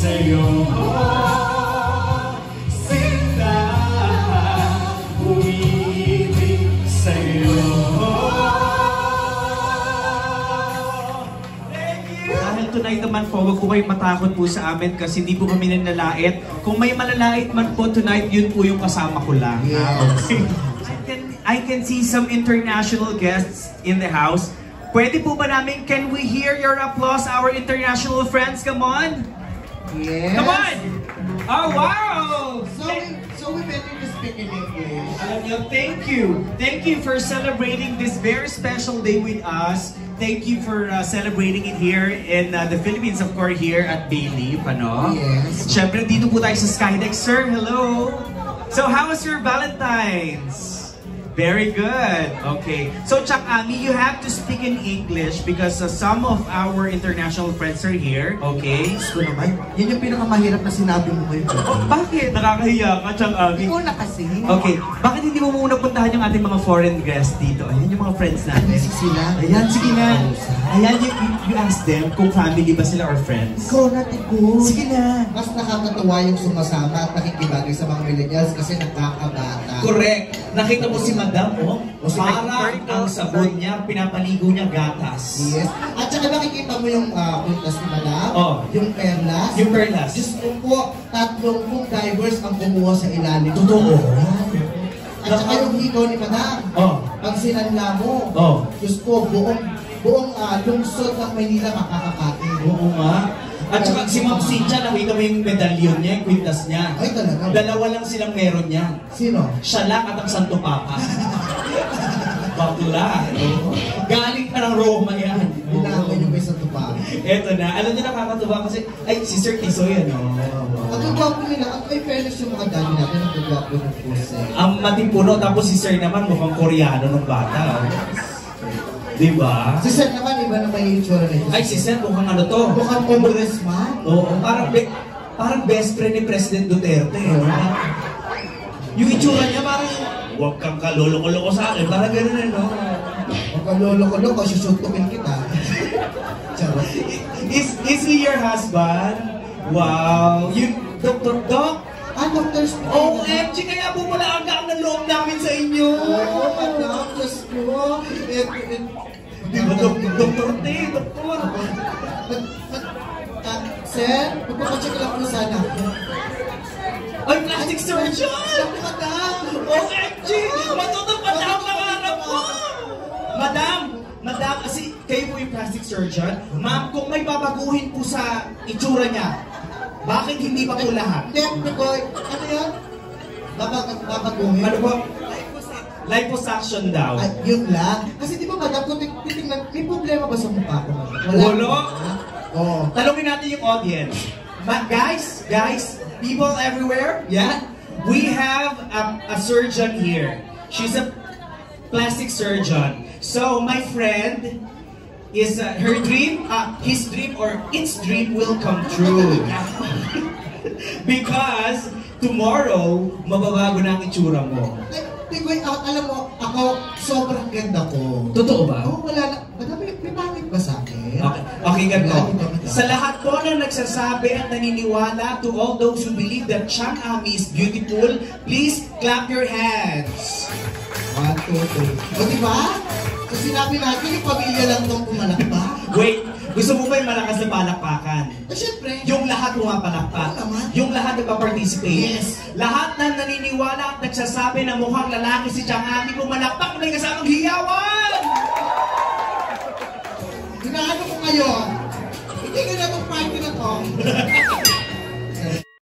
sa'yo. Sinta, umiibig sa'yo. Dahil tonight naman po, wag po kayo matakot po sa amin kasi hindi po kami nanlalait. Kung may malalait man po tonight, yun po yung kasama ko lang. Okay. I can see some international guests in the house. Pwede po ba namin, can we hear your applause, our international friends? Come on! Yes! Come on! Oh, wow! So we better to speak in English. Thank you. Thank you for celebrating this very special day with us. Thank you for celebrating it here in the Philippines, of course, here at Bayleaf, ano? Yes. Siyempre, dito po tayo sa Skydeck. Sir, hello! So, how was your Valentine's? Very good. Okay. So, Chak Ami, you have to speak in English because some of our international friends are here. Okay? Gusto naman. Yan yung pinakamahirap na sinabi mo ngayon. Oh, bakit? Nakakahiya ka, Chak Ami. Ikaw na kasi. Okay. Bakit hindi mo muna puntahan yung ating mga foreign guests dito? Ayan yung mga friends natin. Sila. Ayan, sige na. Ayan, you ask them kung family ba sila or friends. Ikaw na, Tigo. Sige na. Mas nakakatawa yung sumasama at nakikibagay sa mga millennials kasi nakakabata. Correct. Nakita mo si Madam, oh? Parang ang sabon niya, pinapaligo niya gatas. Yes. At saka nakikita mo yung puntas ni Madam, yung perlas. Yung perlas. Diyos ko po, 30 divers ang kumuha sa ilalim. Totoo. At saka yung higaw ni Madam, pag sinanla mo, Diyos ko, buong lungsod ng Maynila makakakain. Oo nga. At saka si Ma'am Cynthia, nakita mo yung medalyon niya, yung kwintas niya. Ay, talaga? Dalawa lang silang meron niya. Sino? Siya lang at ang Santo Papa. Bakla. Galing pa ng Roma yan. Binago niyo ba sa tupa? Eto na. Alam niyo nakakatuwa kasi, ay, si Sir Tisoy, ano? Ang gagwapo nila, at may fairness yung mga dami natin, ang gagwapo ng puso. Ang matimpuno, tapos si Sir naman mukhang Koreano ng bata. Diba? Si Sir naman, iba na may itsura nito. Ay, si Sir, mukhang ano to? Mukhang congressman? Oo, parang best friend ni President Duterte. Yung itsura niya parang, huwag kang kaloloko-loko sa akin. Parang gano'n eh, no? Huwag kang loloko-loko, susutukin kita. Charot. Is he your husband? Wow! You, Dr. Doc? Dr. Spring. OMG, kaya bumula ang ng loob namin sa inyo! Madam, Diyos ko. Di ba, Dr. T, Doktor? Sir, magpapacheck lang po sana. Ay, plastic surgeon! Madam! OMG! Matutupad na ang pangarap ko! Madam, kasi kayo po yung plastic surgeon. Ma'am, kung may babaguhin po sa itsura niya, bakit hindi pa po lahat? Hindi, ano yan? Babaguhin? Ano po? Liposuction daw. Ay, yun lang. Kasi di ba madam, kung titignan, may problema ba sa mukha ko? Wala. Oo. Talungin natin yung audience. But guys, people everywhere, yeah? We have a surgeon here. She's a plastic surgeon. So my friend is her dream, his dream or its dream will come true. Because tomorrow, mababago na ang itsura mo. Ay, alam mo, ako, sobrang ganda ko. Totoo ba? Oo, wala na. May pangit ba sa akin? Okay, ganito. Sa lahat po na nagsasabi at naniniwala, to all those who believe that Chang Ami is beautiful, please clap your hands. 1, 2, 3. O diba? So sinabi natin, yung pamilya lang itong pumalakpak. Wait, gusto mo ba yung malakas na palakpakan? Siyempre. Yung lahat pumapalakpak. Yung lahat nagpa-participate. Yes. Lahat na naniniwala at nagsasabi na mukhang lalaki si Chang Ami, pumalakpak, may kasamang hiyawan! Hinahanap ko ngayon. Hindi ka na itong party na to.